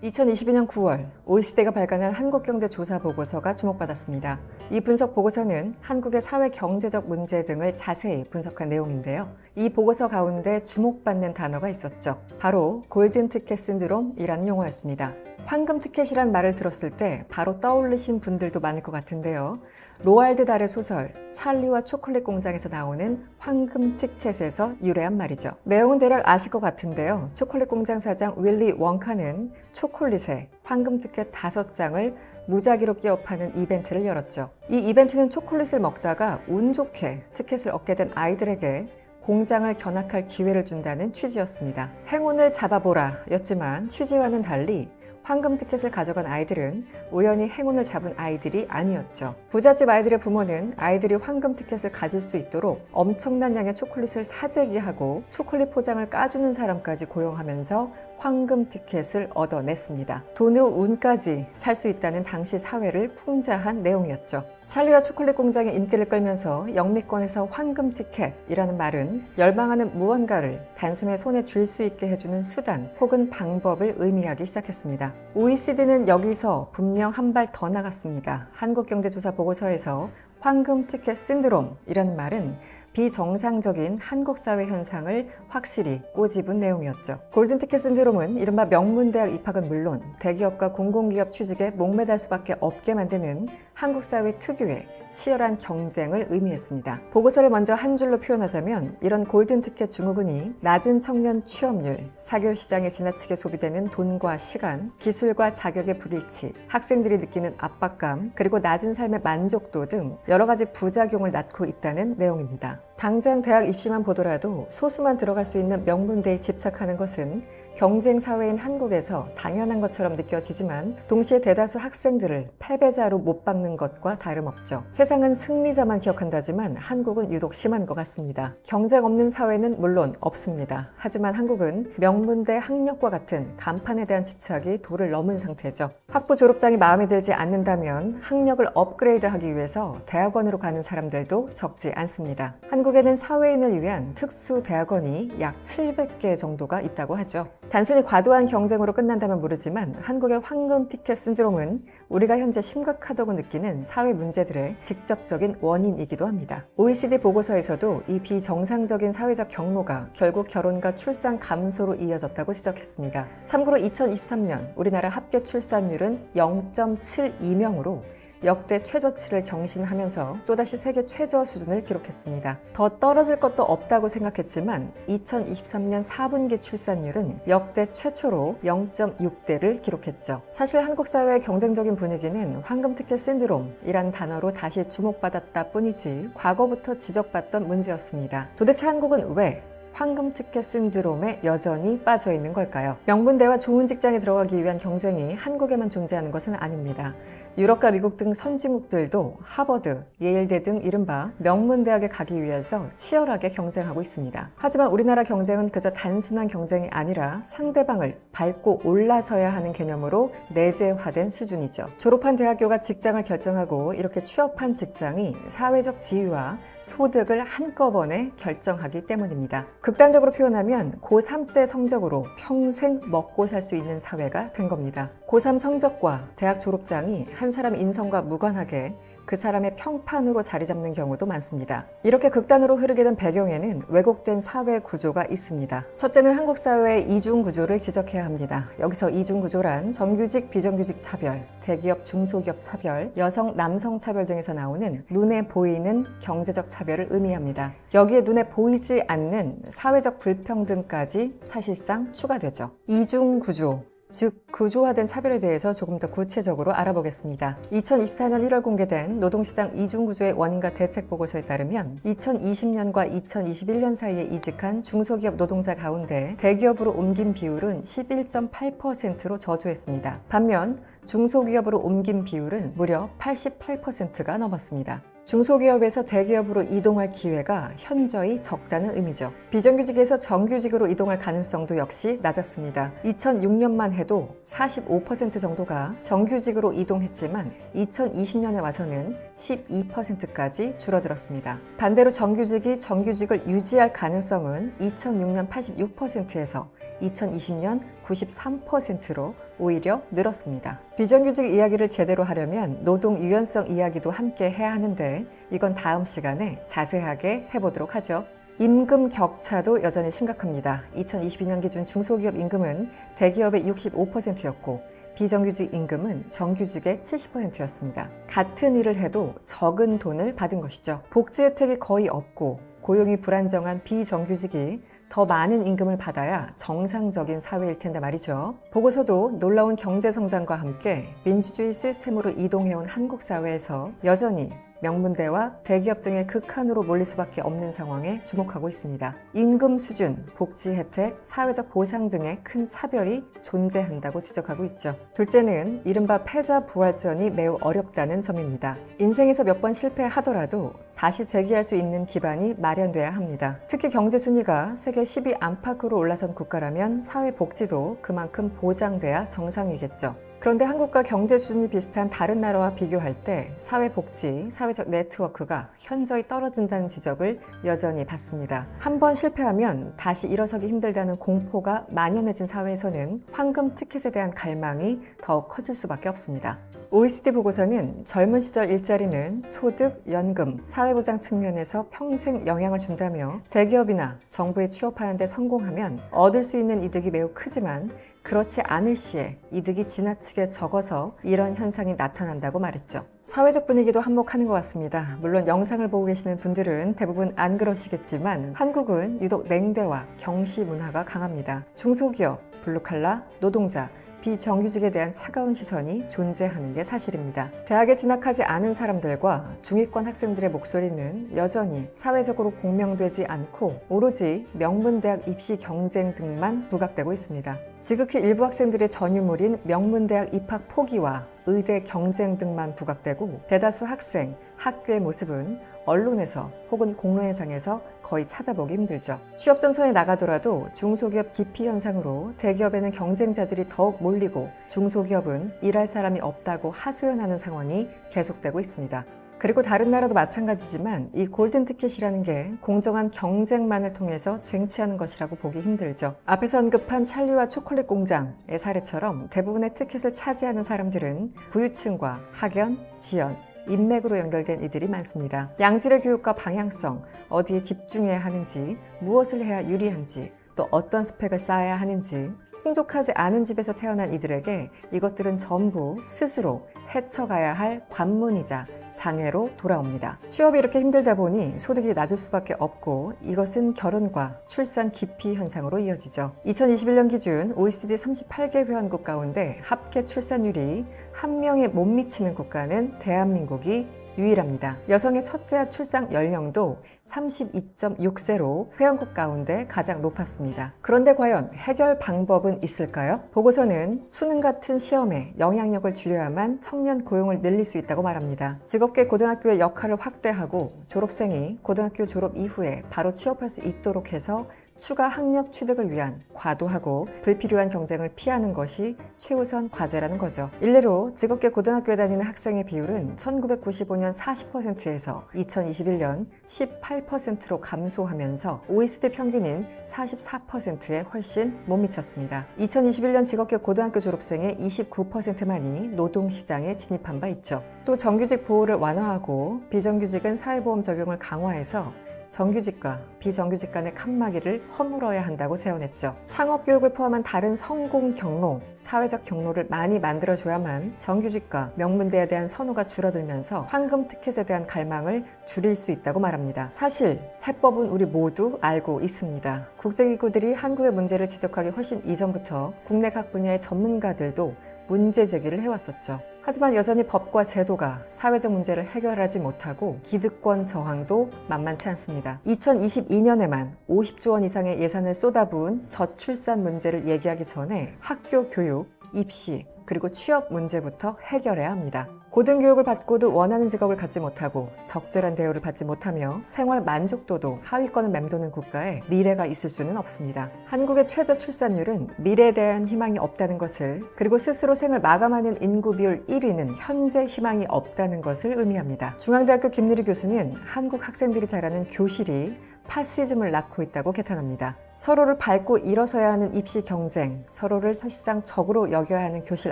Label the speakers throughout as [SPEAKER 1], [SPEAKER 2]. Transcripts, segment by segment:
[SPEAKER 1] 2022년 9월 OECD가 발간한 한국경제조사 보고서가 주목받았습니다. 이 분석 보고서는 한국의 사회 경제적 문제 등을 자세히 분석한 내용인데요. 이 보고서 가운데 주목받는 단어가 있었죠. 바로 골든티켓 신드롬이라는 용어였습니다. 황금티켓이란 말을 들었을 때 바로 떠올리신 분들도 많을 것 같은데요. 로알드 달의 소설 찰리와 초콜릿 공장에서 나오는 황금티켓에서 유래한 말이죠. 내용은 대략 아실 것 같은데요. 초콜릿 공장 사장 윌리 원카는 초콜릿에 황금티켓 5장을 무작위로 끼워 파는 이벤트를 열었죠. 이 이벤트는 초콜릿을 먹다가 운 좋게 티켓을 얻게 된 아이들에게 공장을 견학할 기회를 준다는 취지였습니다. 행운을 잡아보라 였지만 취지와는 달리 황금 티켓을 가져간 아이들은 우연히 행운을 잡은 아이들이 아니었죠. 부잣집 아이들의 부모는 아이들이 황금 티켓을 가질 수 있도록 엄청난 양의 초콜릿을 사재기하고 초콜릿 포장을 까주는 사람까지 고용하면서 황금 티켓을 얻어냈습니다. 돈으로 운까지 살 수 있다는 당시 사회를 풍자한 내용이었죠. 찰리와 초콜릿 공장의 인기를 끌면서 영미권에서 황금 티켓이라는 말은 열망하는 무언가를 단숨에 손에 쥘 수 있게 해주는 수단 혹은 방법을 의미하기 시작했습니다. OECD는 여기서 분명 한 발 더 나갔습니다. 한국경제조사 보고서에서 황금 티켓 신드롬이라는 말은 비정상적인 한국 사회 현상을 확실히 꼬집은 내용이었죠. 골든티켓 신드롬은 이른바 명문대학 입학은 물론 대기업과 공공기업 취직에 목매달 수밖에 없게 만드는 한국 사회 특유의 치열한 경쟁을 의미했습니다. 보고서를 먼저 한 줄로 표현하자면 이런 골든티켓 증후군이 낮은 청년 취업률, 사교시장에 지나치게 소비되는 돈과 시간, 기술과 자격의 불일치, 학생들이 느끼는 압박감, 그리고 낮은 삶의 만족도 등 여러 가지 부작용을 낳고 있다는 내용입니다. 당장 대학 입시만 보더라도 소수만 들어갈 수 있는 명문대에 집착하는 것은 경쟁 사회인 한국에서 당연한 것처럼 느껴지지만 동시에 대다수 학생들을 패배자로 못 박는 것과 다름없죠. 세상은 승리자만 기억한다지만 한국은 유독 심한 것 같습니다. 경쟁 없는 사회는 물론 없습니다. 하지만 한국은 명문대 학력과 같은 간판에 대한 집착이 도를 넘은 상태죠. 학부 졸업장이 마음에 들지 않는다면 학력을 업그레이드하기 위해서 대학원으로 가는 사람들도 적지 않습니다. 한국에는 사회인을 위한 특수 대학원이 약 700개 정도가 있다고 하죠. 단순히 과도한 경쟁으로 끝난다면 모르지만 한국의 황금 티켓 신드롬은 우리가 현재 심각하다고 느끼는 사회 문제들의 직접적인 원인이기도 합니다. OECD 보고서에서도 이 비정상적인 사회적 경로가 결국 결혼과 출산 감소로 이어졌다고 지적했습니다. 참고로 2023년 우리나라 합계 출산율은 0.72명으로 역대 최저치를 경신하면서 또다시 세계 최저 수준을 기록했습니다. 더 떨어질 것도 없다고 생각했지만 2023년 4분기 출산율은 역대 최초로 0.6대를 기록했죠. 사실 한국 사회의 경쟁적인 분위기는 황금티켓 신드롬이란 단어로 다시 주목받았다 뿐이지 과거부터 지적받던 문제였습니다. 도대체 한국은 왜 황금티켓 신드롬에 여전히 빠져있는 걸까요? 명문대와 좋은 직장에 들어가기 위한 경쟁이 한국에만 존재하는 것은 아닙니다. 유럽과 미국 등 선진국들도 하버드, 예일대 등 이른바 명문대학에 가기 위해서 치열하게 경쟁하고 있습니다. 하지만 우리나라 경쟁은 그저 단순한 경쟁이 아니라 상대방을 밟고 올라서야 하는 개념으로 내재화된 수준이죠. 졸업한 대학교가 직장을 결정하고 이렇게 취업한 직장이 사회적 지위와 소득을 한꺼번에 결정하기 때문입니다. 극단적으로 표현하면 고3 때 성적으로 평생 먹고 살 수 있는 사회가 된 겁니다. 고3 성적과 대학 졸업장이 한 사람 인성과 무관하게 그 사람의 평판으로 자리 잡는 경우도 많습니다. 이렇게 극단으로 흐르게 된 배경에는 왜곡된 사회 구조가 있습니다. 첫째는 한국 사회의 이중 구조를 지적해야 합니다. 여기서 이중 구조란 정규직, 비정규직 차별, 대기업, 중소기업 차별, 여성, 남성 차별 등에서 나오는 눈에 보이는 경제적 차별을 의미합니다. 여기에 눈에 보이지 않는 사회적 불평등까지 사실상 추가되죠. 이중 구조, 즉 구조화된 차별에 대해서 조금 더 구체적으로 알아보겠습니다. 2024년 1월 공개된 노동시장 이중구조의 원인과 대책 보고서에 따르면 2020년과 2021년 사이에 이직한 중소기업 노동자 가운데 대기업으로 옮긴 비율은 11.8%로 저조했습니다. 반면 중소기업으로 옮긴 비율은 무려 88%가 넘었습니다. 중소기업에서 대기업으로 이동할 기회가 현저히 적다는 의미죠. 비정규직에서 정규직으로 이동할 가능성도 역시 낮았습니다. 2006년만 해도 45% 정도가 정규직으로 이동했지만 2020년에 와서는 12%까지 줄어들었습니다. 반대로 정규직이 정규직을 유지할 가능성은 2006년 86%에서 2020년 93%로 오히려 늘었습니다. 비정규직 이야기를 제대로 하려면 노동 유연성 이야기도 함께 해야 하는데 이건 다음 시간에 자세하게 해보도록 하죠. 임금 격차도 여전히 심각합니다. 2022년 기준 중소기업 임금은 대기업의 65%였고 비정규직 임금은 정규직의 70%였습니다. 같은 일을 해도 적은 돈을 받은 것이죠. 복지 혜택이 거의 없고 고용이 불안정한 비정규직이 더 많은 임금을 받아야 정상적인 사회일 텐데 말이죠. 보고서도 놀라운 경제 성장과 함께 민주주의 시스템으로 이동해온 한국 사회에서 여전히 명문대와 대기업 등의 극한으로 몰릴 수밖에 없는 상황에 주목하고 있습니다. 임금 수준, 복지 혜택, 사회적 보상 등의 큰 차별이 존재한다고 지적하고 있죠. 둘째는 이른바 패자 부활전이 매우 어렵다는 점입니다. 인생에서 몇 번 실패하더라도 다시 재기할 수 있는 기반이 마련돼야 합니다. 특히 경제 순위가 세계 10위 안팎으로 올라선 국가라면 사회 복지도 그만큼 보장돼야 정상이겠죠. 그런데 한국과 경제 수준이 비슷한 다른 나라와 비교할 때 사회복지, 사회적 네트워크가 현저히 떨어진다는 지적을 여전히 받습니다. 한번 실패하면 다시 일어서기 힘들다는 공포가 만연해진 사회에서는 황금 티켓에 대한 갈망이 더욱 커질 수밖에 없습니다. OECD 보고서는 젊은 시절 일자리는 소득, 연금, 사회보장 측면에서 평생 영향을 준다며 대기업이나 정부에 취업하는 데 성공하면 얻을 수 있는 이득이 매우 크지만 그렇지 않을 시에 이득이 지나치게 적어서 이런 현상이 나타난다고 말했죠. 사회적 분위기도 한몫하는 것 같습니다. 물론 영상을 보고 계시는 분들은 대부분 안 그러시겠지만 한국은 유독 냉대와 경시 문화가 강합니다. 중소기업, 블루칼라, 노동자, 비정규직에 대한 차가운 시선이 존재하는 게 사실입니다. 대학에 진학하지 않은 사람들과 중위권 학생들의 목소리는 여전히 사회적으로 공명되지 않고 오로지 명문대학 입시 경쟁 등만 부각되고 있습니다. 지극히 일부 학생들의 전유물인 명문대학 입학 포기와 의대 경쟁 등만 부각되고 대다수 학생, 학교의 모습은 언론에서 혹은 공로회상에서 거의 찾아보기 힘들죠. 취업 전선에 나가더라도 중소기업 기피 현상으로 대기업에는 경쟁자들이 더욱 몰리고 중소기업은 일할 사람이 없다고 하소연하는 상황이 계속되고 있습니다. 그리고 다른 나라도 마찬가지지만 이 골든티켓이라는 게 공정한 경쟁만을 통해서 쟁취하는 것이라고 보기 힘들죠. 앞에서 언급한 찰리와 초콜릿 공장의 사례처럼 대부분의 티켓을 차지하는 사람들은 부유층과 학연, 지연, 인맥으로 연결된 이들이 많습니다. 양질의 교육과 방향성, 어디에 집중해야 하는지, 무엇을 해야 유리한지, 또 어떤 스펙을 쌓아야 하는지 풍족하지 않은 집에서 태어난 이들에게 이것들은 전부 스스로 헤쳐가야 할 관문이자 장애로 돌아옵니다. 취업이 이렇게 힘들다 보니 소득이 낮을 수밖에 없고 이것은 결혼과 출산 기피 현상으로 이어지죠. 2021년 기준 OECD 38개 회원국 가운데 합계 출산율이 한 명에 못 미치는 국가는 대한민국이 유일합니다. 여성의 첫째 출산 연령도 32.6세로 회원국 가운데 가장 높았습니다. 그런데 과연 해결 방법은 있을까요? 보고서는 수능 같은 시험에 영향력을 줄여야만 청년 고용을 늘릴 수 있다고 말합니다. 직업계 고등학교의 역할을 확대하고 졸업생이 고등학교 졸업 이후에 바로 취업할 수 있도록 해서 추가 학력 취득을 위한 과도하고 불필요한 경쟁을 피하는 것이 최우선 과제라는 거죠. 일례로 직업계 고등학교에 다니는 학생의 비율은 1995년 40%에서 2021년 18%로 감소하면서 OECD 평균인 44%에 훨씬 못 미쳤습니다. 2021년 직업계 고등학교 졸업생의 29%만이 노동시장에 진입한 바 있죠. 또 정규직 보호를 완화하고 비정규직은 사회보험 적용을 강화해서 정규직과 비정규직 간의 칸막이를 허물어야 한다고 제언했죠. 창업교육을 포함한 다른 성공 경로, 사회적 경로를 많이 만들어줘야만 정규직과 명문대에 대한 선호가 줄어들면서 황금 티켓에 대한 갈망을 줄일 수 있다고 말합니다. 사실 해법은 우리 모두 알고 있습니다. 국제기구들이 한국의 문제를 지적하기 훨씬 이전부터 국내 각 분야의 전문가들도 문제 제기를 해왔었죠. 하지만 여전히 법과 제도가 사회적 문제를 해결하지 못하고 기득권 저항도 만만치 않습니다. 2022년에만 50조 원 이상의 예산을 쏟아부은 저출산 문제를 얘기하기 전에 학교 교육, 입시, 그리고 취업 문제부터 해결해야 합니다. 고등교육을 받고도 원하는 직업을 갖지 못하고 적절한 대우를 받지 못하며 생활 만족도도 하위권을 맴도는 국가에 미래가 있을 수는 없습니다. 한국의 최저 출산율은 미래에 대한 희망이 없다는 것을, 그리고 스스로 생을 마감하는 인구 비율 1위는 현재 희망이 없다는 것을 의미합니다. 중앙대학교 김유리 교수는 한국 학생들이 자라는 교실이 파시즘을 낳고 있다고 개탄합니다. 서로를 밟고 일어서야 하는 입시 경쟁, 서로를 사실상 적으로 여겨야 하는 교실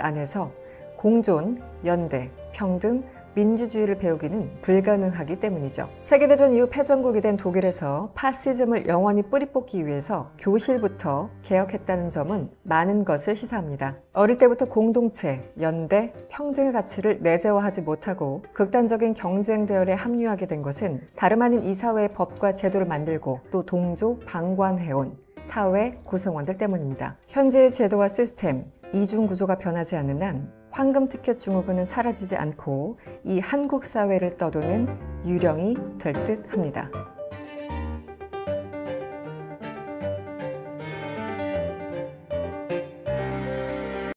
[SPEAKER 1] 안에서 공존, 연대, 평등, 민주주의를 배우기는 불가능하기 때문이죠. 세계대전 이후 패전국이 된 독일에서 파시즘을 영원히 뿌리 뽑기 위해서 교실부터 개혁했다는 점은 많은 것을 시사합니다. 어릴 때부터 공동체, 연대, 평등의 가치를 내재화하지 못하고 극단적인 경쟁 대열에 합류하게 된 것은 다름 아닌 이 사회의 법과 제도를 만들고 또 동조, 방관해온 사회 구성원들 때문입니다. 현재의 제도와 시스템, 이중 구조가 변하지 않는 한 황금 티켓 증후군은 사라지지 않고 이 한국 사회를 떠도는 유령이 될 듯 합니다.